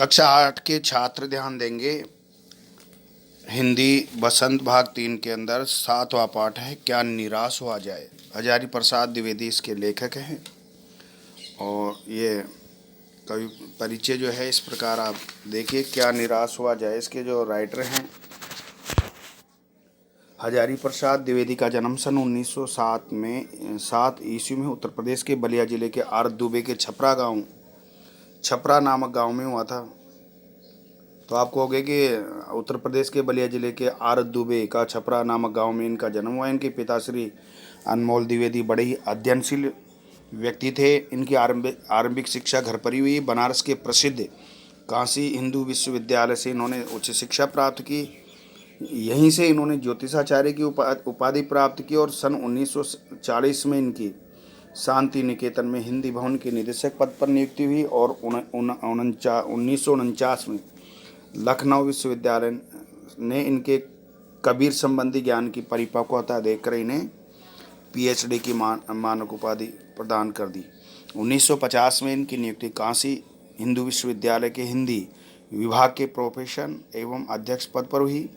कक्षा 8 के छात्र ध्यान देंगे। हिंदी बसंत भाग 3 के अंदर 7वां पाठ है, क्या निराश हुआ जाए। हजारी प्रसाद द्विवेदी इसके लेखक हैं और ये कवि परिचय जो है इस प्रकार आप देखिए। क्या निराश हुआ जाए, इसके जो राइटर हैं हजारी प्रसाद द्विवेदी का जन्म सन 1907 में 7 ईस्वी में उत्तर प्रदेश के बलिया जिले के आर दुबे के छपरा नामक गांव में हुआ था। तो आप कहोगे कि उत्तर प्रदेश के बलिया जिले के आर दुबे का छपरा नामक गांव में इनका जन्म हुआ। इनके पिता श्री अनमोल द्विवेदी बड़े ही अध्ययनशील व्यक्ति थे। इनकी आरंभिक शिक्षा घर पर ही हुई। बनारस के प्रसिद्ध काशी हिंदू विश्वविद्यालय से इन्होंने उच्च शिक्षा प्राप्त की। यहीं से इन्होंने ज्योतिषाचार्य की उपाधि प्राप्त की और सन 1940 में इनकी शांति निकेतन में हिंदी भवन के निदेशक पद पर नियुक्ति हुई और 1949 में लखनऊ विश्वविद्यालय ने इनके कबीर संबंधी ज्ञान की परिपक्वता देखकर इन्हें पीएचडी की मानक उपाधि प्रदान कर दी। 1950 में इनकी नियुक्ति काशी हिंदू विश्वविद्यालय के हिंदी विभाग के प्रोफेसर एवं अध्यक्ष पद पर हुई।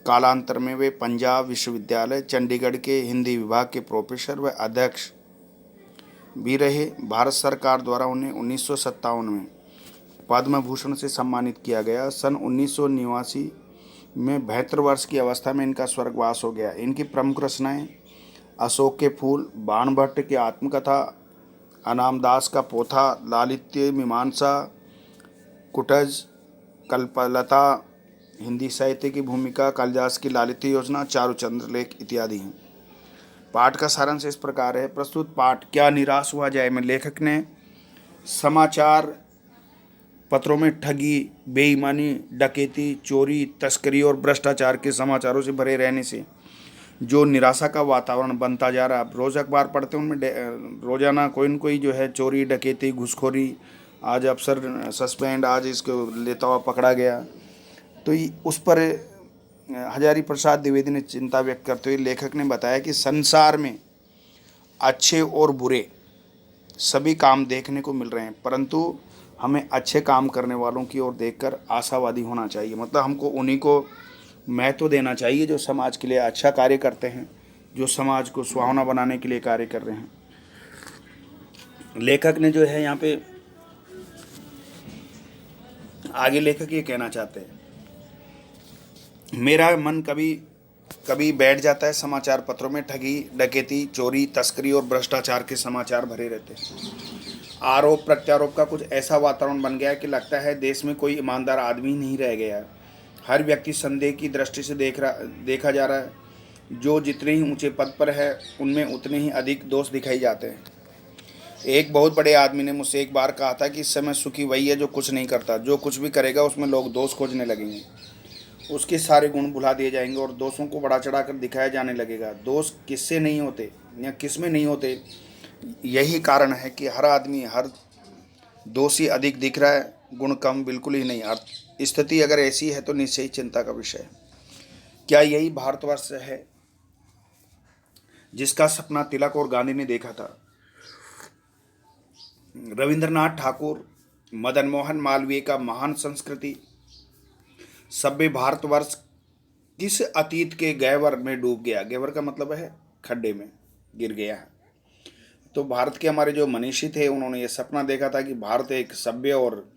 कालांतर में वे पंजाब विश्वविद्यालय चंडीगढ़ के हिंदी विभाग के प्रोफेसर व अध्यक्ष भी रहे। भारत सरकार द्वारा उन्हें 1957 में पद्म भूषण से सम्मानित किया गया। सन 1989 में 72 वर्ष की अवस्था में इनका स्वर्गवास हो गया। इनकी प्रमुख रचनाएं अशोक के फूल, बाणभट्ट की आत्मकथा, अनामदास का पोथा, लालित्य मीमांसा, कुटज, कल्पलता, हिंदी साहित्य की भूमिका, कालिदास की लालित्य योजना, चारुचंद्र लेख इत्यादि हैं। पाठ का सारांश इस प्रकार है। प्रस्तुत पाठ क्या निराश हुआ जाए में लेखक ने समाचार पत्रों में ठगी, बेईमानी, डकैती, चोरी, तस्करी और भ्रष्टाचार के समाचारों से भरे रहने से जो निराशा का वातावरण बनता जा रहा है। आप रोज़ अखबार पढ़ते हैं, उनमें रोज़ाना कोई न कोई जो है चोरी, डकैती, घूसखोरी, आज अफसर सस्पेंड, आज इसको लेता हुआ पकड़ा गया। तो उस पर हजारी प्रसाद द्विवेदी ने चिंता व्यक्त करते हुए लेखक ने बताया कि संसार में अच्छे और बुरे सभी काम देखने को मिल रहे हैं, परंतु हमें अच्छे काम करने वालों की ओर देखकर आशावादी होना चाहिए। मतलब हमको उन्हीं को महत्व देना चाहिए जो समाज के लिए अच्छा कार्य करते हैं, जो समाज को सुहावना बनाने के लिए कार्य कर रहे हैं। लेखक ने जो है यहाँ पे आगे लेखक ये कहना चाहते हैं, मेरा मन कभी कभी बैठ जाता है समाचार पत्रों में ठगी, डकैती, चोरी, तस्करी और भ्रष्टाचार के समाचार भरे रहते हैं। आरोप प्रत्यारोप का कुछ ऐसा वातावरण बन गया है कि लगता है देश में कोई ईमानदार आदमी नहीं रह गया है। हर व्यक्ति संदेह की दृष्टि से देखा जा रहा है। जो जितने ही ऊंचे पद पर है उनमें उतने ही अधिक दोष दिखाई जाते हैं। एक बहुत बड़े आदमी ने मुझसे एक बार कहा था कि इस समय सुखी वही है जो कुछ नहीं करता। जो कुछ भी करेगा उसमें लोग दोष खोजने लगेंगे, उसके सारे गुण भुला दिए जाएंगे और दोषों को बढ़ा चढ़ा कर दिखाया जाने लगेगा। दोष किससे नहीं होते या किस में नहीं होते, यही कारण है कि हर आदमी हर दोषी अधिक दिख रहा है, गुण कम बिल्कुल ही नहीं। स्थिति अगर ऐसी है तो निश्चय ही चिंता का विषय है। क्या यही भारतवर्ष है जिसका सपना तिलक और गांधी ने देखा था? रविंद्रनाथ ठाकुर, मदन मोहन मालवीय का महान संस्कृति सभ्य भारतवर्ष किस अतीत के गहवर में डूब गया। गहवर का मतलब है खड्डे में गिर गया है। तो भारत के हमारे जो मनीषी थे उन्होंने ये सपना देखा था कि भारत एक सभ्य और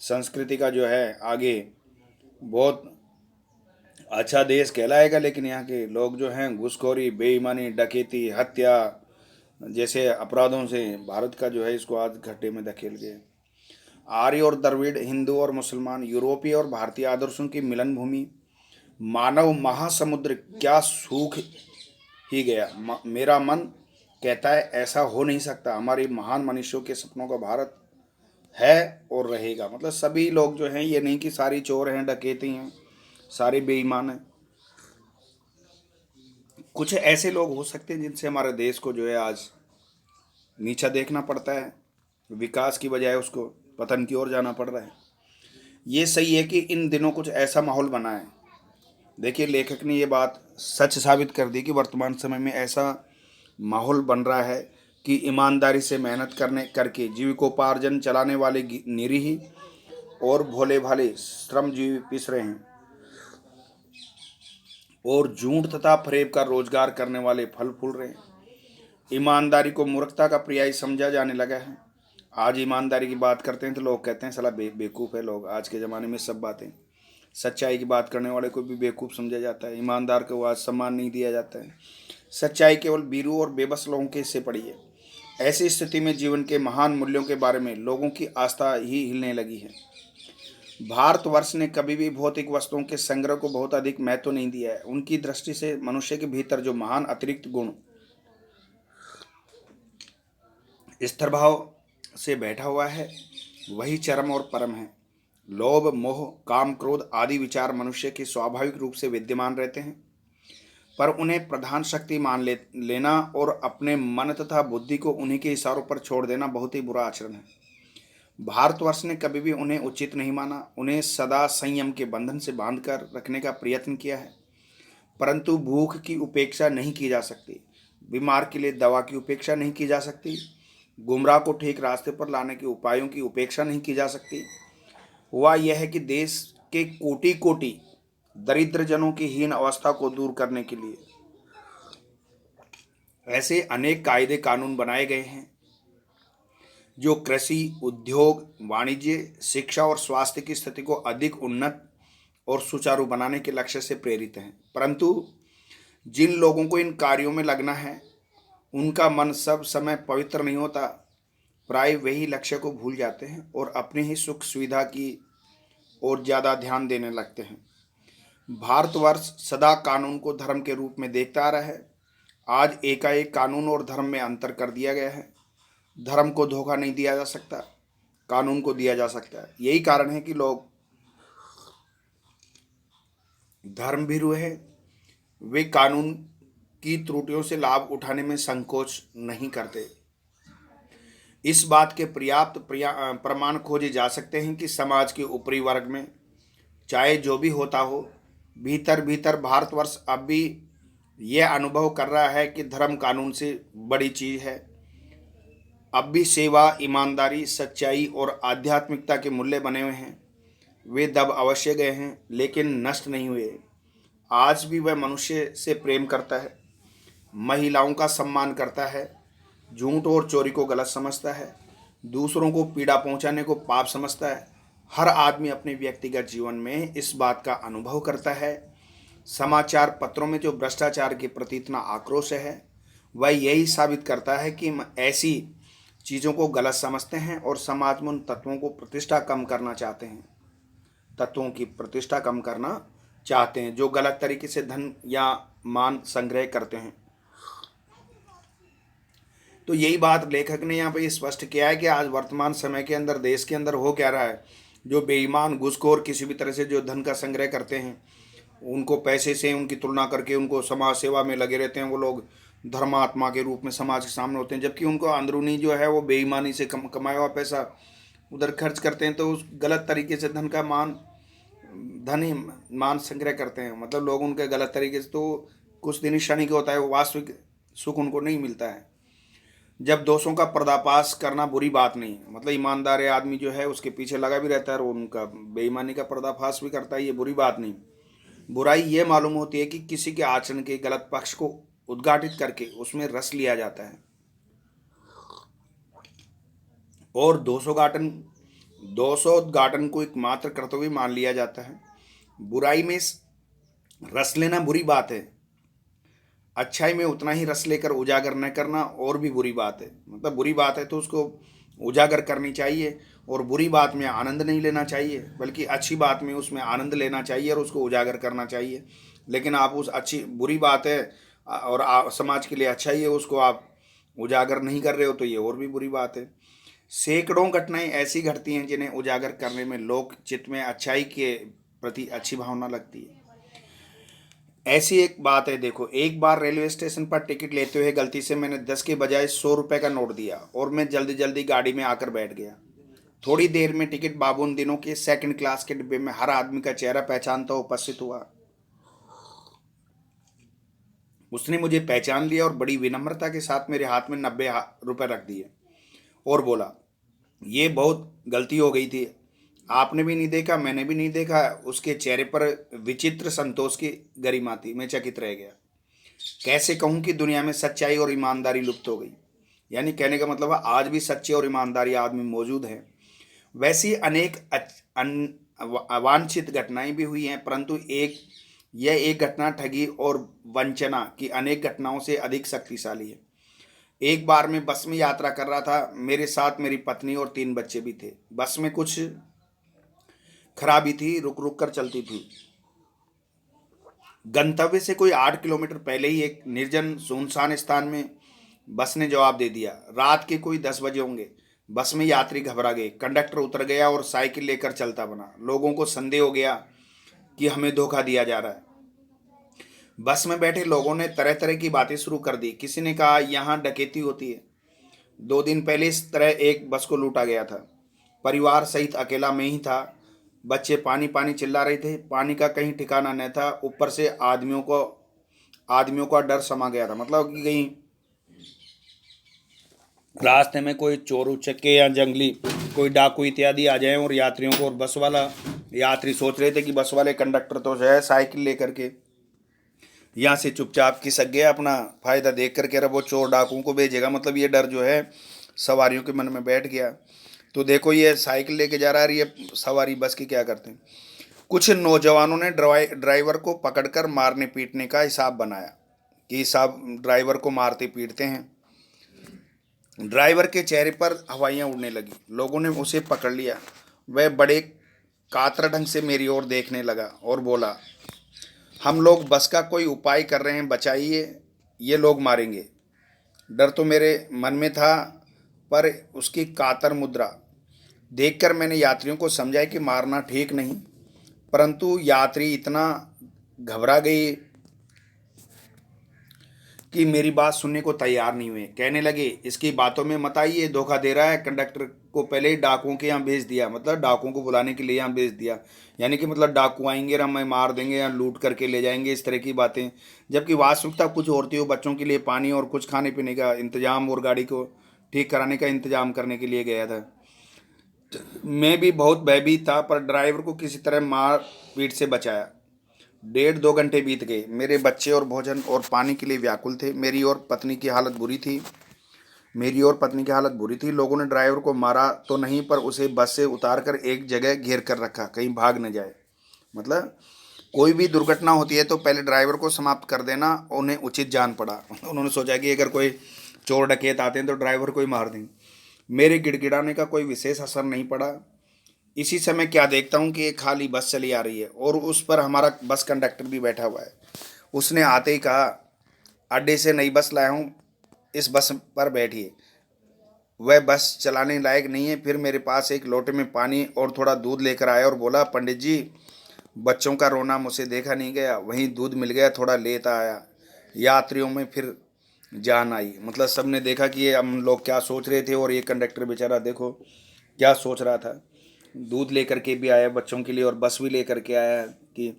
संस्कृति का जो है आगे बहुत अच्छा देश कहलाएगा, लेकिन यहाँ के लोग जो हैं घूसखोरी, बेईमानी, डकैती, हत्या जैसे अपराधों से भारत का जो है इसको आज घाटे में धकेल गए। आर्य और द्रविड़, हिंदू और मुसलमान, यूरोपीय और भारतीय आदर्शों की मिलन भूमि, मानव महासमुद्र क्या सूख ही गया। मेरा मन कहता है ऐसा हो नहीं सकता। हमारे महान मनुष्यों के सपनों का भारत है और रहेगा। मतलब सभी लोग जो हैं, ये नहीं कि सारी चोर हैं, डकैती हैं, सारे बेईमान हैं। कुछ ऐसे लोग हो सकते हैं जिनसे हमारे देश को जो है आज नीचा देखना पड़ता है, विकास की बजाय उसको पतन की ओर जाना पड़ रहा है। ये सही है कि इन दिनों कुछ ऐसा माहौल बना है। देखिए, लेखक ने ये बात सच साबित कर दी कि वर्तमान समय में ऐसा माहौल बन रहा है कि ईमानदारी से मेहनत करके जीविकोपार्जन चलाने वाले निरीह और भोले भाले श्रमजीवी पिस रहे हैं और झूठ तथा फरेब का रोजगार करने वाले फल फूल रहे हैं। ईमानदारी को मूर्खता का पर्याय समझा जाने लगा है। आज ईमानदारी की बात करते हैं तो लोग कहते हैं साला बेवकूफ़ है। लोग आज के ज़माने में सब बातें, सच्चाई की बात करने वाले को भी बेवकूफ़ समझा जाता है। ईमानदार को आज सम्मान नहीं दिया जाता है। सच्चाई केवल बीरू और बेबस लोगों के हिस्से पड़ी है। ऐसी स्थिति में जीवन के महान मूल्यों के बारे में लोगों की आस्था ही हिलने लगी है। भारतवर्ष ने कभी भी भौतिक वस्तुओं के संग्रह को बहुत अधिक महत्व नहीं दिया है। उनकी दृष्टि से मनुष्य के भीतर जो महान अतिरिक्त गुण स्थिर भाव से बैठा हुआ है वही चरम और परम है। लोभ, मोह, काम, क्रोध आदि विचार मनुष्य के स्वाभाविक रूप से विद्यमान रहते हैं, पर उन्हें प्रधान शक्ति मान लेना और अपने मन तथा बुद्धि को उन्हीं के इशारों पर छोड़ देना बहुत ही बुरा आचरण है। भारतवर्ष ने कभी भी उन्हें उचित नहीं माना। उन्हें सदा संयम के बंधन से बांधकर रखने का प्रयत्न किया है, परंतु भूख की उपेक्षा नहीं की जा सकती, बीमार के लिए दवा की उपेक्षा नहीं की जा सकती, गुमराह को ठीक रास्ते पर लाने के उपायों की उपेक्षा नहीं की जा सकती। हुआ यह है कि देश के कोटि कोटि दरिद्र जनों की हीन अवस्था को दूर करने के लिए ऐसे अनेक कायदे कानून बनाए गए हैं जो कृषि, उद्योग, वाणिज्य, शिक्षा और स्वास्थ्य की स्थिति को अधिक उन्नत और सुचारू बनाने के लक्ष्य से प्रेरित हैं। परंतु जिन लोगों को इन कार्यों में लगना है उनका मन सब समय पवित्र नहीं होता। प्राय वही लक्ष्य को भूल जाते हैं और अपने ही सुख सुविधा की ओर ज़्यादा ध्यान देने लगते हैं। भारतवर्ष सदा कानून को धर्म के रूप में देखता आ रहा है। आज एकाएक कानून और धर्म में अंतर कर दिया गया है। धर्म को धोखा नहीं दिया जा सकता, कानून को दिया जा सकता है। यही कारण है कि लोग धर्मभीरु हैं। वे कानून की त्रुटियों से लाभ उठाने में संकोच नहीं करते। इस बात के पर्याप्त प्रमाण खोजे जा सकते हैं कि समाज के ऊपरी वर्ग में चाहे जो भी होता हो, भीतर भीतर भारतवर्ष अब भी यह अनुभव कर रहा है कि धर्म कानून से बड़ी चीज़ है। अब भी सेवा, ईमानदारी, सच्चाई और आध्यात्मिकता के मूल्य बने हुए हैं। वे दब अवश्य गए हैं लेकिन नष्ट नहीं हुए। आज भी वह मनुष्य से प्रेम करता है, महिलाओं का सम्मान करता है, झूठ और चोरी को गलत समझता है, दूसरों को पीड़ा पहुंचाने को पाप समझता है। हर आदमी अपने व्यक्तिगत जीवन में इस बात का अनुभव करता है। समाचार पत्रों में जो भ्रष्टाचार के प्रति इतना आक्रोश है वह यही साबित करता है कि ऐसी चीज़ों को गलत समझते हैं और समाज में उन तत्वों को प्रतिष्ठा कम करना चाहते हैं, तत्वों की प्रतिष्ठा कम करना चाहते हैं जो गलत तरीके से धन या मान संग्रह करते हैं। तो यही बात लेखक ने यहाँ पे स्पष्ट किया है कि आज वर्तमान समय के अंदर देश के अंदर हो क्या रहा है। जो बेईमान, घूसखोर किसी भी तरह से जो धन का संग्रह करते हैं, उनको पैसे से उनकी तुलना करके उनको समाज सेवा में लगे रहते हैं। वो लोग धर्मात्मा के रूप में समाज के सामने होते हैं, जबकि उनको अंदरूनी जो है वो बेईमानी से कमाया हुआ पैसा उधर खर्च करते हैं। तो उस गलत तरीके से धन ही मान संग्रह करते हैं। मतलब लोग उनके गलत तरीके से तो कुछ दिन ही क्षणिक होता है, वो वास्तविक सुख उनको नहीं मिलता है। जब दोषों का पर्दाफाश करना बुरी बात नहीं है, मतलब ईमानदार आदमी जो है उसके पीछे लगा भी रहता है और उनका बेईमानी का पर्दाफाश भी करता है, ये बुरी बात नहीं। बुराई ये मालूम होती है कि किसी के आचरण के गलत पक्ष को उद्घाटित करके उसमें रस लिया जाता है और दोषोद्घाटन को एकमात्र कर्तव्य मान लिया जाता है। बुराई में रस लेना बुरी बात है, अच्छाई में उतना ही रस लेकर उजागर न करना और भी बुरी बात है। मतलब बुरी बात है तो उसको उजागर करनी चाहिए और बुरी बात में आनंद नहीं लेना चाहिए, बल्कि अच्छी बात में उसमें आनंद लेना चाहिए और उसको उजागर करना चाहिए। लेकिन आप उस बुरी बात है और समाज के लिए अच्छाई है उसको आप उजागर नहीं कर रहे हो तो ये और भी बुरी बात है। सैकड़ों घटनाएं ऐसी घटती हैं जिन्हें उजागर करने में लोक चित्त में अच्छाई के प्रति अच्छी भावना लगती है। ऐसी एक बात है, देखो, एक बार रेलवे स्टेशन पर टिकट लेते हुए गलती से मैंने 10 के बजाय 100 रुपये का नोट दिया और मैं जल्दी जल्दी गाड़ी में आकर बैठ गया। थोड़ी देर में टिकट बाबू उन दिनों के सेकंड क्लास के डिब्बे में हर आदमी का चेहरा पहचानता उपस्थित हुआ। उसने मुझे पहचान लिया और बड़ी विनम्रता के साथ मेरे हाथ में 90 रुपये रख दिए और बोला, ये बहुत गलती हो गई थी, आपने भी नहीं देखा, मैंने भी नहीं देखा। उसके चेहरे पर विचित्र संतोष की गरिमा थी। मैं चकित रह गया। कैसे कहूं कि दुनिया में सच्चाई और ईमानदारी लुप्त हो गई। यानी कहने का मतलब है आज भी सच्चे और ईमानदारी आदमी मौजूद हैं। वैसी अनेक अवांछित घटनाएं भी हुई हैं, परंतु यह एक घटना ठगी और वंचना की अनेक घटनाओं से अधिक शक्तिशाली है। एक बार मैं बस में यात्रा कर रहा था। मेरे साथ मेरी पत्नी और 3 बच्चे भी थे। बस में कुछ खराबी थी, रुक रुक कर चलती थी। गंतव्य से कोई 8 किलोमीटर पहले ही एक निर्जन सुनसान स्थान में बस ने जवाब दे दिया। रात के कोई 10 बजे होंगे। बस में यात्री घबरा गए। कंडक्टर उतर गया और साइकिल लेकर चलता बना। लोगों को संदेह हो गया कि हमें धोखा दिया जा रहा है। बस में बैठे लोगों ने तरह तरह की बातें शुरू कर दी। किसी ने कहा यहाँ डकैती होती है। 2 दिन पहले इस तरह एक बस को लूटा गया था। परिवार सहित अकेला मैं ही था। बच्चे पानी पानी चिल्ला रहे थे। पानी का कहीं ठिकाना न था। ऊपर से आदमियों का डर समा गया था। मतलब कि कहीं रास्ते में कोई चोर उचक्के या जंगली कोई डाकू इत्यादि आ जाएं और यात्रियों को, और बस वाला यात्री सोच रहे थे कि बस वाले कंडक्टर तो जो है साइकिल लेकर के यहाँ से चुपचाप खिसक गया, अपना फायदा देख करके अब वो चोर डाकुओं को भेजेगा। मतलब ये डर जो है सवारियों के मन में बैठ गया। तो देखो ये साइकिल लेके जा रहा है, ये सवारी बस की क्या करते हैं। कुछ नौजवानों ने ड्राइवर को पकड़कर मारने पीटने का हिसाब बनाया कि साहब ड्राइवर को मारते पीटते हैं। ड्राइवर के चेहरे पर हवाइयाँ उड़ने लगी। लोगों ने उसे पकड़ लिया। वह बड़े कातर ढंग से मेरी ओर देखने लगा और बोला, हम लोग बस का कोई उपाय कर रहे हैं, बचाइए, ये लोग मारेंगे। डर तो मेरे मन में था, पर उसकी कातर मुद्रा देखकर मैंने यात्रियों को समझाया कि मारना ठीक नहीं। परंतु यात्री इतना घबरा गए कि मेरी बात सुनने को तैयार नहीं हुए। कहने लगे, इसकी बातों में मत आइए, धोखा दे रहा है। कंडक्टर को पहले ही डाकुओं के यहाँ भेज दिया, मतलब डाकुओं को बुलाने के लिए यहाँ भेज दिया। यानी कि मतलब डाकू आएंगे और हमें मार देंगे या लूट करके ले जाएंगे, इस तरह की बातें। जबकि वास्तविकता कुछ और थी। वो बच्चों के लिए पानी और कुछ खाने पीने का इंतजाम और गाड़ी को ठीक कराने का इंतजाम करने के लिए गया था। मैं भी बहुत भयभीत था, पर ड्राइवर को किसी तरह मार पीट से बचाया। 1.5-2 घंटे बीत गए। मेरे बच्चे और भोजन और पानी के लिए व्याकुल थे। मेरी और पत्नी की हालत बुरी थी। लोगों ने ड्राइवर को मारा तो नहीं, पर उसे बस से उतार कर एक जगह घेर कर रखा, कहीं भाग न जाए। मतलब कोई भी दुर्घटना होती है तो पहले ड्राइवर को समाप्त कर देना उन्हें उचित जान पड़ा। उन्होंने सोचा कि अगर कोई चोर डकैत आते हैं तो ड्राइवर को ही मार देंगे। मेरे गिड़गिड़ाने का कोई विशेष असर नहीं पड़ा। इसी समय क्या देखता हूँ कि एक खाली बस चली आ रही है और उस पर हमारा बस कंडक्टर भी बैठा हुआ है। उसने आते ही कहा, अड्डे से नई बस लाया हूँ, इस बस पर बैठिए। वह बस चलाने लायक नहीं है। फिर मेरे पास एक लोटे में पानी और थोड़ा दूध लेकर आया और बोला, पंडित जी, बच्चों का रोना मुझसे देखा नहीं गया, वहीं दूध मिल गया, थोड़ा लेता आया। यात्रियों में फिर जान आई। मतलब सबने देखा कि ये हम लोग क्या सोच रहे थे और ये कंडक्टर बेचारा देखो क्या सोच रहा था। दूध लेकर के भी आया बच्चों के लिए और बस भी लेकर के आया कि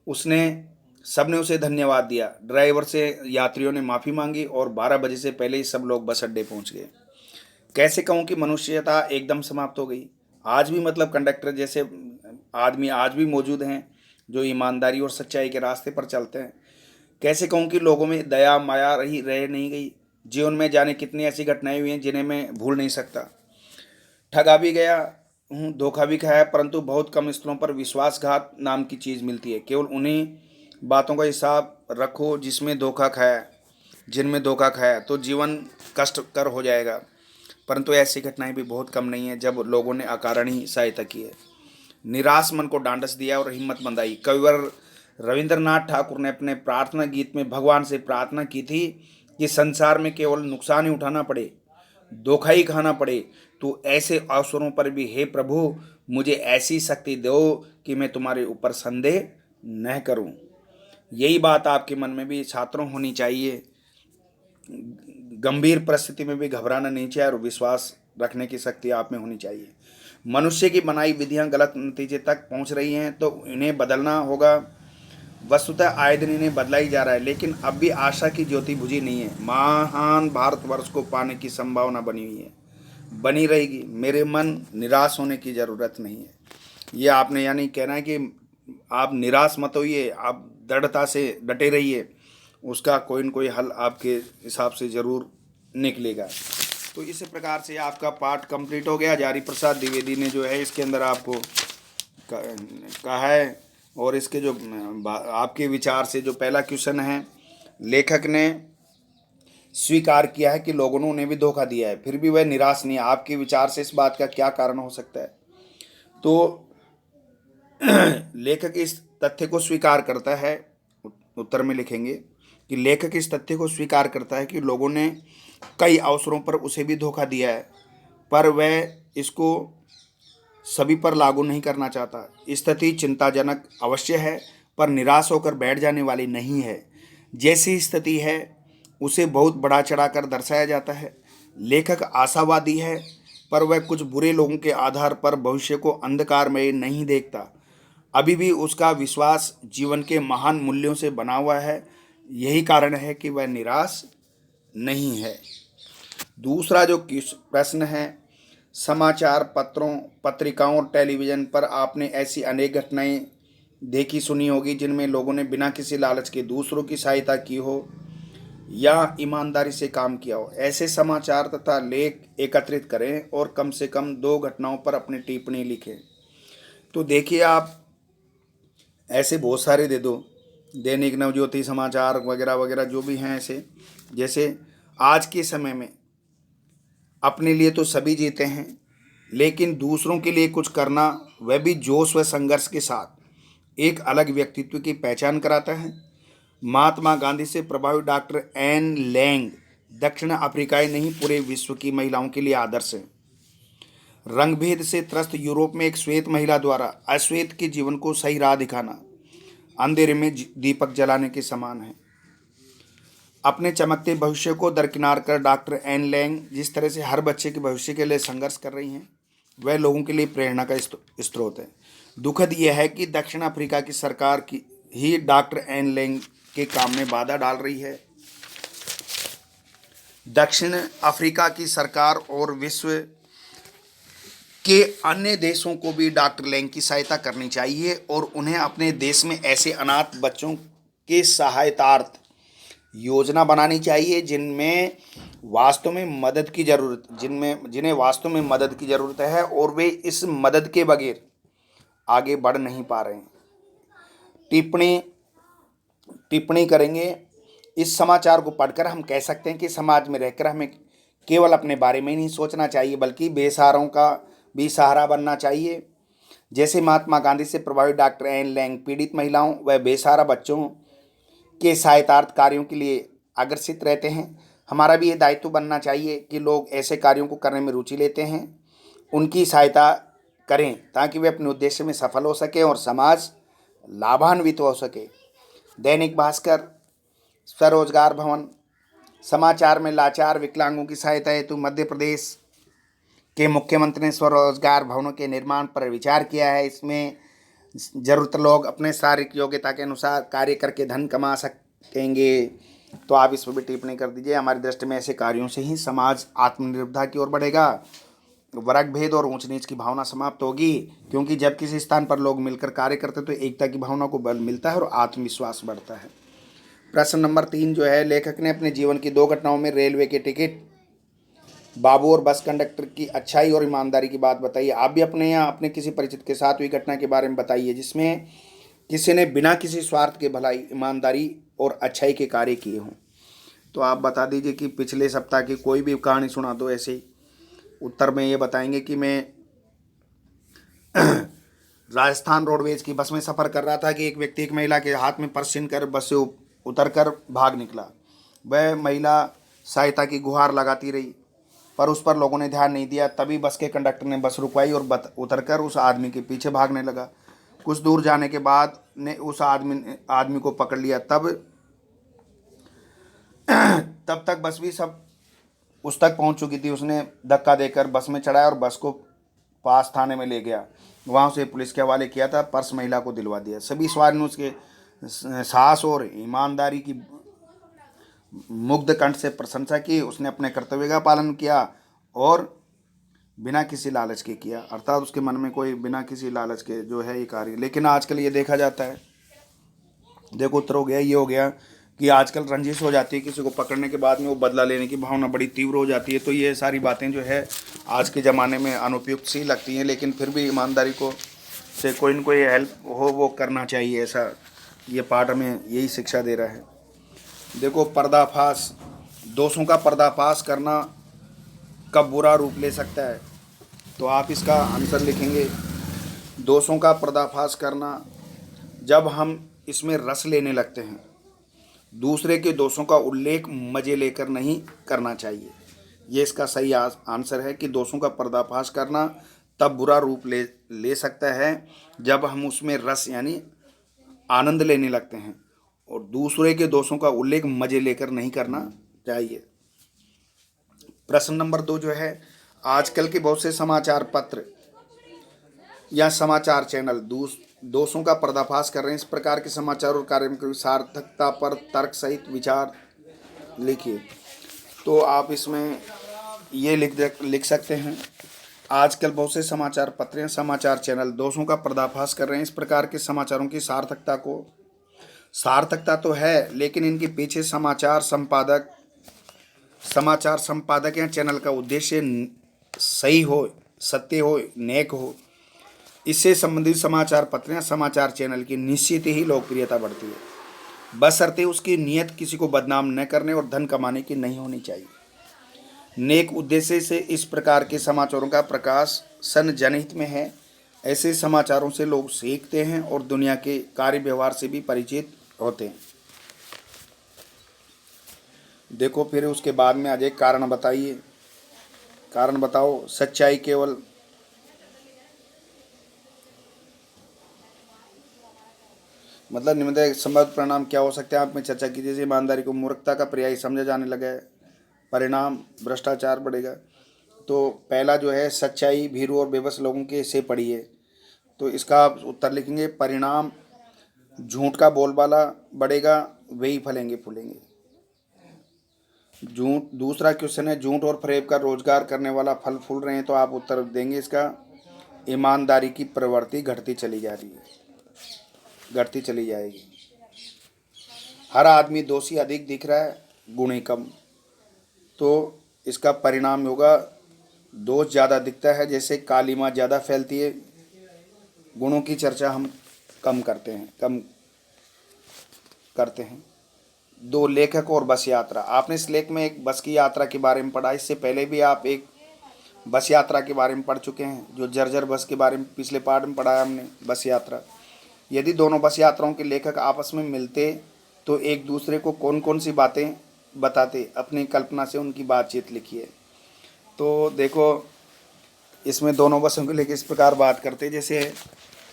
उसने सबने उसे धन्यवाद दिया। ड्राइवर से यात्रियों ने माफ़ी मांगी और 12 बजे से पहले ही सब लोग बस अड्डे पहुंच गए। कैसे कहूँ कि मनुष्यता एकदम समाप्त हो गई। आज भी मतलब कंडक्टर जैसे आदमी आज भी मौजूद हैं जो ईमानदारी और सच्चाई के रास्ते पर चलते हैं। कैसे कहूँ कि लोगों में दया माया रह नहीं गई। जीवन में जाने कितनी ऐसी घटनाएं हुई हैं जिन्हें मैं भूल नहीं सकता। ठगा भी गया हूँ, धोखा भी खाया, परंतु बहुत कम स्थलों पर विश्वासघात नाम की चीज़ मिलती है। केवल उन्हीं बातों का हिसाब रखो जिनमें धोखा खाया तो जीवन कष्टकर हो जाएगा। परंतु ऐसी घटनाएं भी बहुत कम नहीं है जब लोगों ने अकारण ही सहायता की है। निराश मन को ढांढस दिया और हिम्मत बंधाई। कविवर रविंद्रनाथ ठाकुर ने अपने प्रार्थना गीत में भगवान से प्रार्थना की थी कि संसार में केवल नुकसान ही उठाना पड़े, धोखा ही खाना पड़े, तो ऐसे अवसरों पर भी हे प्रभु मुझे ऐसी शक्ति दो कि मैं तुम्हारे ऊपर संदेह न करूं। यही बात आपके मन में भी छात्रों होनी चाहिए। गंभीर परिस्थिति में भी घबराना नहीं चाहिए और विश्वास रखने की शक्ति आप में होनी चाहिए। मनुष्य की बनाई विधियां गलत नतीजे तक पहुंच रही हैं तो इन्हें बदलना होगा। वस्तुतः आए दिन इन्हें बदला ही जा रहा है, लेकिन अब भी आशा की ज्योति बुझी नहीं है। महान भारतवर्ष को पाने की संभावना बनी हुई है। बनी रहेगी। मेरे मन निराश होने की ज़रूरत नहीं है। ये आपने यानी कहना है कि आप निराश मत होइए, आप दृढ़ता से डटे रहिए, उसका कोई न कोई हल आपके हिसाब से ज़रूर निकलेगा। तो इस प्रकार से आपका पाठ कंप्लीट हो गया। हजारी प्रसाद द्विवेदी ने जो है इसके अंदर आपको कहा है, और इसके जो आपके विचार से जो पहला क्वेश्चन है, लेखक ने स्वीकार किया है कि लोगों ने उन्हें भी धोखा दिया है, फिर भी वह निराश नहीं है। आपके विचार से इस बात का क्या कारण हो सकता है? तो लेखक इस तथ्य को स्वीकार करता है, उत्तर में लिखेंगे कि लेखक इस तथ्य को स्वीकार करता है कि लोगों ने कई अवसरों पर उसे भी धोखा दिया है, पर वह इसको सभी पर लागू नहीं करना चाहता। स्थिति चिंताजनक अवश्य है, पर निराश होकर बैठ जाने वाली नहीं है। जैसी स्थिति है उसे बहुत बढ़ा चढ़ाकर दर्शाया जाता है। लेखक आशावादी है, पर वह कुछ बुरे लोगों के आधार पर भविष्य को अंधकार में नहीं देखता। अभी भी उसका विश्वास जीवन के महान मूल्यों से बना हुआ है। यही कारण है कि वह निराश नहीं है। दूसरा जो प्रश्न है, समाचार पत्रों, पत्रिकाओं और टेलीविज़न पर आपने ऐसी अनेक घटनाएं देखी सुनी होगी जिनमें लोगों ने बिना किसी लालच के दूसरों की सहायता की हो या ईमानदारी से काम किया हो। ऐसे समाचार तथा लेख एकत्रित करें और कम से कम 2 घटनाओं पर अपनी टिप्पणी लिखें। तो देखिए, आप ऐसे बहुत सारे दे दो, दैनिक नवज्योति समाचार वगैरह वगैरह जो भी हैं ऐसे। जैसे आज के समय में अपने लिए तो सभी जीते हैं, लेकिन दूसरों के लिए कुछ करना, वह भी जोश व संघर्ष के साथ, एक अलग व्यक्तित्व की पहचान कराता है। महात्मा गांधी से प्रभावित डॉक्टर एन लैंग दक्षिण अफ्रीकाई नहीं, पूरे विश्व की महिलाओं के लिए आदर्श है। रंगभेद से त्रस्त यूरोप में एक श्वेत महिला द्वारा अश्वेत के जीवन को सही राह दिखाना अंधेरे में दीपक जलाने के समान है। अपने चमकते भविष्य को दरकिनार कर डॉक्टर एन लैंग जिस तरह से हर बच्चे के भविष्य के लिए संघर्ष कर रही हैं, वह लोगों के लिए प्रेरणा का स्रोत है। दुखद यह है कि दक्षिण अफ्रीका की सरकार की ही डॉक्टर एन लैंग के काम में बाधा डाल रही है। दक्षिण अफ्रीका की सरकार और विश्व के अन्य देशों को भी डॉक्टर लैंग की सहायता करनी चाहिए और उन्हें अपने देश में ऐसे अनाथ बच्चों के सहायतार्थ योजना बनानी चाहिए जिन्हें वास्तव में मदद की ज़रूरत है और वे इस मदद के बगैर आगे बढ़ नहीं पा रहे हैं। टिप्पणी करेंगे। इस समाचार को पढ़कर हम कह सकते हैं कि समाज में रहकर हमें केवल अपने बारे में नहीं सोचना चाहिए, बल्कि बेसहारों का भी सहारा बनना चाहिए। जैसे महात्मा गांधी से प्रभावित डॉक्टर एन लैंग पीड़ित महिलाओं व बेसहारा बच्चों के सहायतार्थ कार्यों के लिए आकर्षित रहते हैं, हमारा भी ये दायित्व बनना चाहिए कि लोग ऐसे कार्यों को करने में रुचि लेते हैं, उनकी सहायता करें ताकि वे अपने उद्देश्य में सफल हो सके और समाज लाभान्वित हो सके। दैनिक भास्कर, स्वरोजगार भवन समाचार में लाचार विकलांगों की सहायता हेतु मध्य प्रदेश के मुख्यमंत्री ने स्वरोजगार भवनों के निर्माण पर विचार किया है। इसमें जरूरत लोग अपने शारीरिक योग्यता के अनुसार कार्य करके धन कमा सकेंगे। तो आप इस पर भी टिप्पणी कर दीजिए। हमारी दृष्टि में ऐसे कार्यों से ही समाज आत्मनिर्भरता की ओर बढ़ेगा, वर्ग भेद और ऊंच नीच की भावना समाप्त होगी, क्योंकि जब किसी स्थान पर लोग मिलकर कार्य करते तो एकता की भावना को बल मिलता है और आत्मविश्वास बढ़ता है। प्रश्न नंबर 3 जो है, लेखक ने अपने जीवन की 2 घटनाओं में रेलवे के टिकट बाबू और बस कंडक्टर की अच्छाई और ईमानदारी की बात बताइए। आप भी अपने या अपने किसी परिचित के साथ हुई घटना के बारे में बताइए जिसमें किसी ने बिना किसी स्वार्थ के भलाई, ईमानदारी और अच्छाई के कार्य किए हों। तो आप बता दीजिए कि पिछले सप्ताह की कोई भी कहानी सुना दो ऐसे ही। उत्तर में ये बताएंगे कि मैं राजस्थान रोडवेज की बस में सफ़र कर रहा था कि एक व्यक्ति एक महिला के हाथ में पर्स छीन कर बस से उतर कर भाग निकला। वह महिला सहायता की गुहार लगाती रही, पर उस पर लोगों ने ध्यान नहीं दिया। तभी बस के कंडक्टर ने बस रुकवाई और उतरकर उस आदमी के पीछे भागने लगा। कुछ दूर जाने के बाद ने उस आदमी को पकड़ लिया। तब तक बस भी सब उस तक पहुंच चुकी थी। उसने धक्का देकर बस में चढ़ाया और बस को पास थाने में ले गया। वहां से पुलिस के हवाले किया था। पर्स महिला को दिलवा दिया। सभी सवार ने उसके साहस और ईमानदारी की मुग्ध कंठ से प्रशंसा की। उसने अपने कर्तव्य का पालन किया और बिना किसी लालच के किया, अर्थात उसके मन में कोई बिना किसी लालच के जो है ये कार्य। लेकिन आजकल ये देखा जाता है, देखो उत्तर हो गया, ये हो गया कि आजकल रंजिश हो जाती है, किसी को पकड़ने के बाद में वो बदला लेने की भावना बड़ी तीव्र हो जाती है। तो ये सारी बातें जो है आज के ज़माने में अनुपयुक्त सी लगती हैं, लेकिन फिर भी ईमानदारी को से कोई न कोई हेल्प हो वो करना चाहिए, ऐसा ये पाठ हमें यही शिक्षा दे रहा है। देखो पर्दाफाश, दोषों का पर्दाफाश करना कब बुरा रूप ले सकता है, तो आप इसका आंसर लिखेंगे, दोषों का पर्दाफाश करना जब हम इसमें रस लेने लगते हैं, दूसरे के दोषों का उल्लेख मजे लेकर नहीं करना चाहिए। ये इसका सही आंसर है कि दोषों का पर्दाफाश करना तब बुरा रूप ले सकता है जब हम उसमें रस यानी आनंद लेने लगते हैं, और दूसरे के दोषों का उल्लेख मजे लेकर नहीं करना चाहिए। प्रश्न नंबर 2 जो है, आजकल के बहुत से समाचार पत्र या समाचार चैनल दोषों का पर्दाफाश कर रहे हैं। इस प्रकार के समाचार और कार्यक्रम की सार्थकता पर तर्क सहित विचार लिखिए। तो आप इसमें ये लिख सकते हैं, आजकल बहुत से समाचार पत्र या समाचार चैनल दोषों का पर्दाफाश कर रहे हैं। इस प्रकार के समाचारों की सार्थकता तो है, लेकिन इनके पीछे समाचार संपादक या चैनल का उद्देश्य सही हो, सत्य हो, नेक हो, इससे संबंधित समाचार पत्र या समाचार चैनल की निश्चित ही लोकप्रियता बढ़ती है, बशर्ते उसकी नीयत किसी को बदनाम न करने और धन कमाने की नहीं होनी चाहिए। नेक उद्देश्य से इस प्रकार के समाचारों का प्रकाशन जनहित में है। ऐसे समाचारों से लोग सीखते हैं और दुनिया के कार्य व्यवहार से भी परिचित होते हैं। देखो फिर उसके बाद में आज एक कारण बताइए, कारण बताओ। सच्चाई केवल मतलब निम्नलिखित संभावित परिणाम क्या हो सकते हैं, आप में चर्चा कीजिए। ईमानदारी को मूर्खता का पर्याय समझा जाने लगा है, परिणाम भ्रष्टाचार बढ़ेगा। तो पहला जो है, सच्चाई भीरू और बेबस लोगों के से पड़ी है, तो इसका आप उत्तर लिखेंगे, परिणाम झूठ का बोलबाला बढ़ेगा, वही फलेंगे फूलेंगे। झूठ, दूसरा क्वेश्चन है, झूठ और फरेब का रोजगार करने वाला फल फूल रहे हैं, तो आप उत्तर देंगे इसका, ईमानदारी की प्रवृत्ति घटती चली जा रही है, घटती चली जाएगी। हर आदमी दोषी अधिक दिख रहा है, गुणी कम, तो इसका परिणाम होगा दोष ज़्यादा दिखता है, जैसे काली माँ ज़्यादा फैलती है, गुणों की चर्चा हम कम करते हैं। 2 लेखक और बस यात्रा। आपने इस लेख में एक बस की यात्रा के बारे में पढ़ा, इससे पहले भी आप एक बस यात्रा के बारे में पढ़ चुके हैं, जो जर्जर बस के बारे में पिछले पार्ट में पढ़ाया हमने, बस यात्रा। यदि दोनों बस यात्राओं के लेखक आपस में मिलते तो एक दूसरे को कौन कौन सी बातें बताते, अपनी कल्पना से उनकी बातचीत लिखिए। तो देखो इसमें दोनों बसों को लेकर इस प्रकार बात करते, जैसे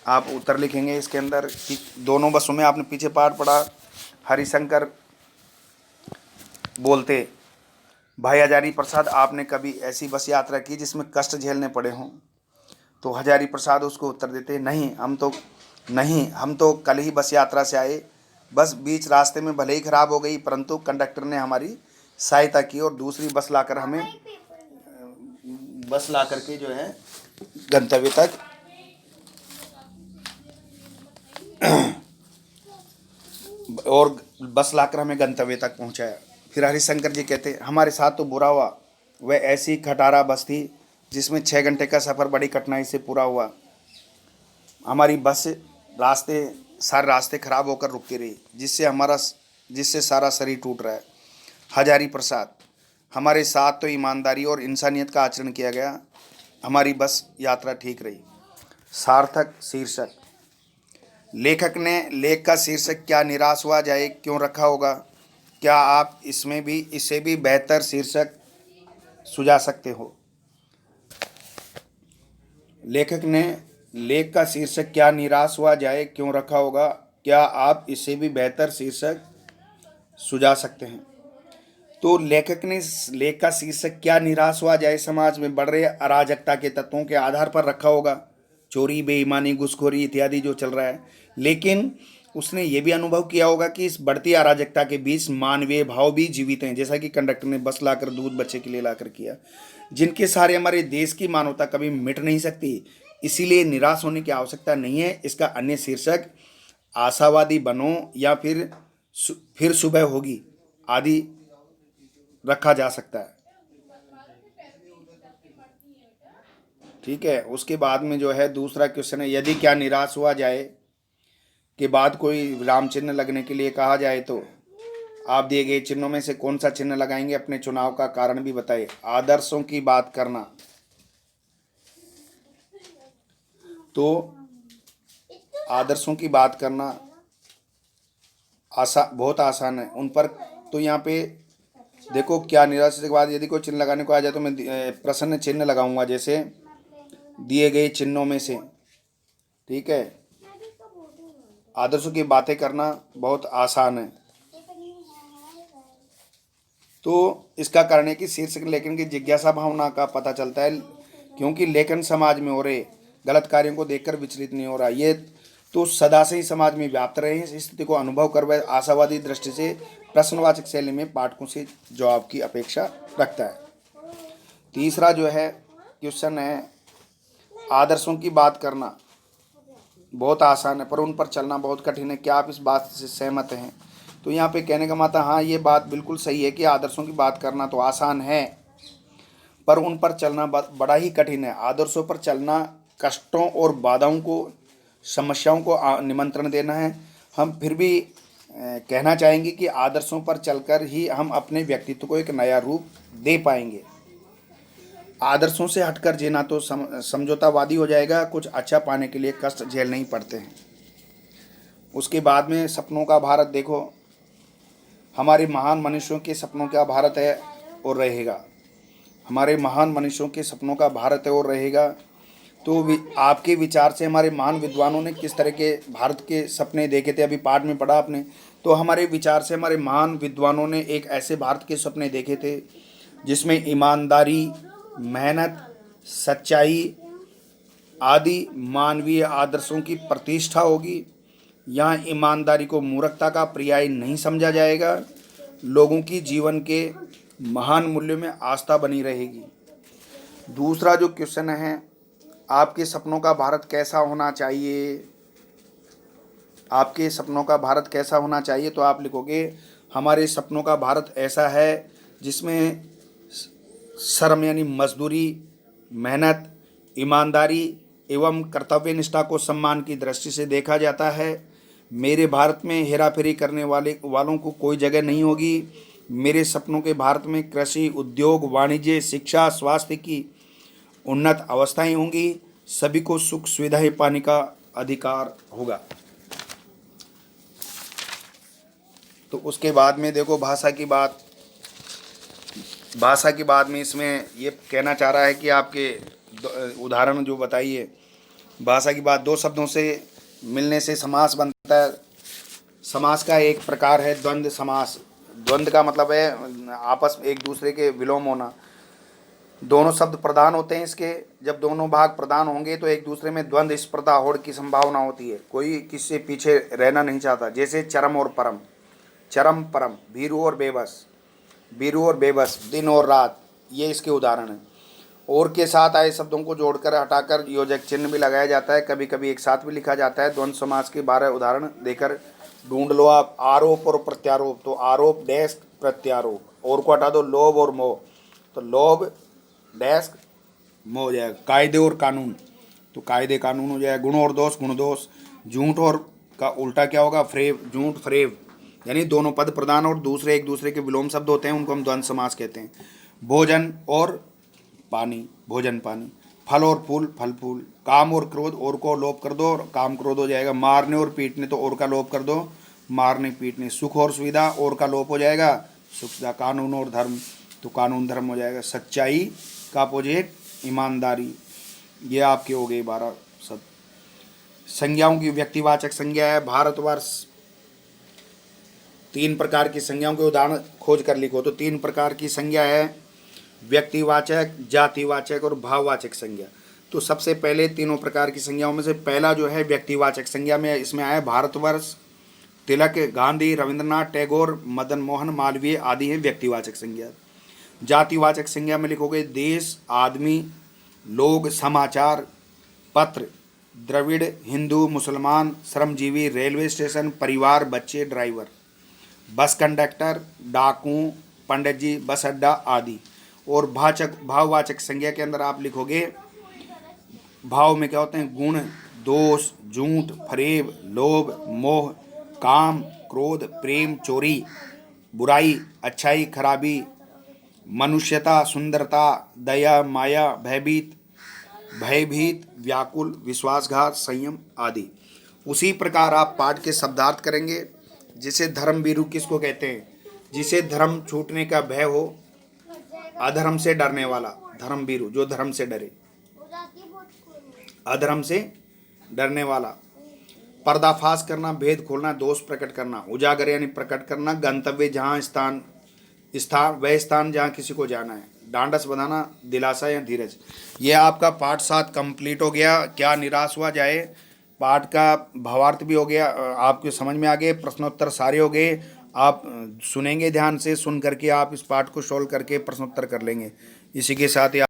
आप उत्तर लिखेंगे इसके अंदर कि दोनों बसों में, आपने पीछे पाठ पढ़ा, हरिशंकर बोलते, भाई हजारी प्रसाद आपने कभी ऐसी बस यात्रा की जिसमें कष्ट झेलने पड़े हों? तो हजारी प्रसाद उसको उत्तर देते, नहीं हम तो कल ही बस यात्रा से आए, बस बीच रास्ते में भले ही खराब हो गई, परंतु कंडक्टर ने हमारी सहायता की और दूसरी बस लाकर के जो है गंतव्य तक हमें गंतव्य तक पहुंचाया। फिर हरिशंकर जी कहते, हमारे साथ तो बुरा हुआ, वह ऐसी खटारा बस थी जिसमें 6 घंटे का सफ़र बड़ी कठिनाई से पूरा हुआ। हमारी बस सारे रास्ते खराब होकर रुकती रही, जिससे सारा शरीर टूट रहा है। हजारी प्रसाद, हमारे साथ तो ईमानदारी और इंसानियत का आचरण किया गया, हमारी बस यात्रा ठीक रही। सार्थक शीर्षक। लेखक ने लेख का शीर्षक क्या निराश हुआ जाए क्यों रखा होगा? क्या आप इससे भी बेहतर शीर्षक सुझा सकते हो? लेखक ने लेख का शीर्षक क्या निराश हुआ जाए क्यों रखा होगा? क्या आप इससे भी बेहतर शीर्षक सुझा सकते हैं? तो लेखक ने लेख का शीर्षक क्या निराश हुआ जाए समाज में बढ़ रहे अराजकता के तत्वों के आधार पर रखा होगा, चोरी, बेईमानी, घूसखोरी इत्यादि जो चल रहा है। लेकिन उसने ये भी अनुभव किया होगा कि इस बढ़ती अराजकता के बीच मानवीय भाव भी जीवित हैं, जैसा कि कंडक्टर ने बस लाकर दूध बच्चे के लिए लाकर किया, जिनके सहारे हमारे देश की मानवता कभी मिट नहीं सकती। इसीलिए निराश होने की आवश्यकता नहीं है। इसका अन्य शीर्षक आशावादी बनो या फिर सुबह होगी आदि रखा जा सकता है। ठीक है। उसके बाद में जो है दूसरा क्वेश्चन है, यदि क्या निराश हुआ जाए के बाद कोई विराम चिन्ह लगने के लिए कहा जाए तो आप दिए गए चिन्हों में से कौन सा चिन्ह लगाएंगे? अपने चुनाव का कारण भी बताइए। आदर्शों की बात करना, तो आदर्शों की बात करना बहुत आसान है उन पर। तो यहाँ पे देखो, क्या निराश के बाद यदि कोई चिन्ह लगाने को आ जाए तो मैं प्रश्न चिन्ह लगाऊंगा, जैसे दिए गए चिन्हों में से। ठीक है। आदर्शों की बातें करना बहुत आसान है। तो इसका कारण है कि शीर्षक लेखन की जिज्ञासा भावना का पता चलता है, क्योंकि लेखन समाज में हो रहे गलत कार्यों को देखकर विचलित नहीं हो रहा। ये तो सदा से ही समाज में व्याप्त रहे हैं। इस स्थिति को अनुभव कर वह आशावादी दृष्टि से प्रश्नवाचक शैली में पाठकों से जवाब की अपेक्षा रखता है। तीसरा जो है क्वेश्चन है, आदर्शों की बात करना बहुत आसान है पर उन पर चलना बहुत कठिन है, क्या आप इस बात से सहमत हैं? तो यहाँ पे कहने का मतलब, हाँ ये बात बिल्कुल सही है कि आदर्शों की बात करना तो आसान है पर उन पर चलना बड़ा ही कठिन है। आदर्शों पर चलना कष्टों और बाधाओं को, समस्याओं को निमंत्रण देना है। हम फिर भी कहना चाहेंगे कि आदर्शों पर चलकर ही हम अपने व्यक्तित्व को एक नया रूप दे पाएंगे। आदर्शों से हटकर जीना तो समझौतावादी हो जाएगा। कुछ अच्छा पाने के लिए कष्ट झेलने ही पड़ते हैं। उसके बाद में सपनों का भारत देखो, हमारे महान मनुष्यों के सपनों का भारत है और रहेगा। हमारे महान मनुष्यों के सपनों का भारत है और रहेगा। तो आपके विचार से हमारे महान विद्वानों ने किस तरह के भारत के सपने देखे थे, अभी पाठ में पढ़ा आपने। तो हमारे विचार से हमारे महान विद्वानों ने एक ऐसे भारत के सपने देखे थे जिसमें ईमानदारी, मेहनत, सच्चाई आदि मानवीय आदर्शों की प्रतिष्ठा होगी। यहाँ ईमानदारी को मूर्खता का पर्याय नहीं समझा जाएगा। लोगों की जीवन के महान मूल्यों में आस्था बनी रहेगी। दूसरा जो क्वेश्चन है, आपके सपनों का भारत कैसा होना चाहिए? आपके सपनों का भारत कैसा होना चाहिए? तो आप लिखोगे, हमारे सपनों का भारत ऐसा है जिसमें श्रम यानी मजदूरी, मेहनत, ईमानदारी एवं कर्तव्य निष्ठा को सम्मान की दृष्टि से देखा जाता है। मेरे भारत में हेराफेरी करने वालों को कोई जगह नहीं होगी। मेरे सपनों के भारत में कृषि, उद्योग, वाणिज्य, शिक्षा, स्वास्थ्य की उन्नत अवस्थाएं होंगी। सभी को सुख सुविधाएं पाने का अधिकार होगा। तो उसके बाद में देखो भाषा की बात में इसमें ये कहना चाह रहा है कि आपके उदाहरण जो बताइए। भाषा की बात, दो शब्दों से मिलने से समास बनता है। समास का एक प्रकार है द्वंद्व समास। द्वंद्व का मतलब है आपस में एक दूसरे के विलोम होना। दोनों शब्द प्रधान होते हैं इसके। जब दोनों भाग प्रधान होंगे तो एक दूसरे में द्वंद्व स्पर्धा होड़ की संभावना होती है। कोई किसी से पीछे रहना नहीं चाहता। जैसे चरम और परम, चरम परम, भीरू और बेबस, बीरू और बेबस, दिन और रात, ये इसके उदाहरण हैं। और के साथ आए शब्दों को जोड़कर हटाकर योजक चिन्ह भी लगाया जाता है। कभी कभी एक साथ भी लिखा जाता है। द्वंद्व समास के 12 उदाहरण देकर ढूंढ लो आप। आरोप और प्रत्यारोप, तो आरोप डैश प्रत्यारोप, और को हटा दो लोभ और मोह, तो लोभ डैश मोह हो जाएगा। कायदे और कानून, तो कायदे कानून हो जाएगा। गुण और दोष, गुण दोष। झूठ और का उल्टा क्या होगा? फ्रेव, झूठ फ्रेव, यानी दोनों पद प्रधान और दूसरे एक दूसरे के विलोम शब्द होते हैं, उनको हम द्वंद्व समास कहते हैं। भोजन और पानी, भोजन पानी। फल और फूल, फल फूल। काम और क्रोध, और को लोप कर दो, काम क्रोध हो जाएगा। मारने और पीटने, तो और का लोप कर दो, मारने पीटने। सुख और सुविधा, और का लोप हो जाएगा, सुख सुविधा। कानून और धर्म, तो कानून धर्म हो जाएगा। सच्चाई का अपोजिट ईमानदारी। ये आपके हो गए 12 शब्द। संज्ञाओं की व्यक्तिवाचक संज्ञा है भारतवर्ष। 3 प्रकार की संज्ञाओं के उदाहरण खोज कर लिखो। तो 3 प्रकार की संज्ञा है, व्यक्तिवाचक, जातिवाचक और भाववाचक संज्ञा। तो सबसे पहले तीनों प्रकार की संज्ञाओं में से पहला जो है व्यक्तिवाचक संज्ञा में इसमें आया भारतवर्ष, तिलक, गांधी, रविंद्रनाथ टैगोर, मदन मोहन मालवीय आदि हैं व्यक्तिवाचक संज्ञा। जातिवाचक संज्ञा में लिखोगे देश, आदमी, लोग, समाचार पत्र, द्रविड़, हिंदू, मुसलमान, श्रमजीवी, रेलवे स्टेशन, परिवार, बच्चे, ड्राइवर, बस कंडक्टर, डाकू, पंडित जी, बस अड्डा आदि। और भाववाचक संज्ञा के अंदर आप लिखोगे भाव में क्या होते हैं गुण, दोष, झूठ, फरेब, लोभ, मोह, काम, क्रोध, प्रेम, चोरी, बुराई, अच्छाई, खराबी, मनुष्यता, सुंदरता, दया, माया, भयभीत, व्याकुल, विश्वासघात, संयम आदि। उसी प्रकार आप पाठ के शब्दार्थ करेंगे। जिसे धर्मभीरु किसको कहते हैं? जिसे धर्म छूटने का भय हो, अधर्म से डरने वाला धर्मभीरु, जो धर्म से डरे, अधर्म से डरने वाला। पर्दाफाश करना, भेद खोलना, दोष प्रकट करना। उजागर यानी प्रकट करना। गंतव्य जहाँ वह स्थान जहाँ किसी को जाना है। डांडस बंधाना, दिलासा या धीरज। यह आपका पाठ 7 कंप्लीट हो गया। क्या निराश हुआ जाए, पाठ का भावार्थ भी हो गया, आपके समझ में आ गए, प्रश्नोत्तर सारे हो गए। आप सुनेंगे ध्यान से, सुन करके आप इस पाठ को सोल्व करके प्रश्नोत्तर कर लेंगे। इसी के साथ ही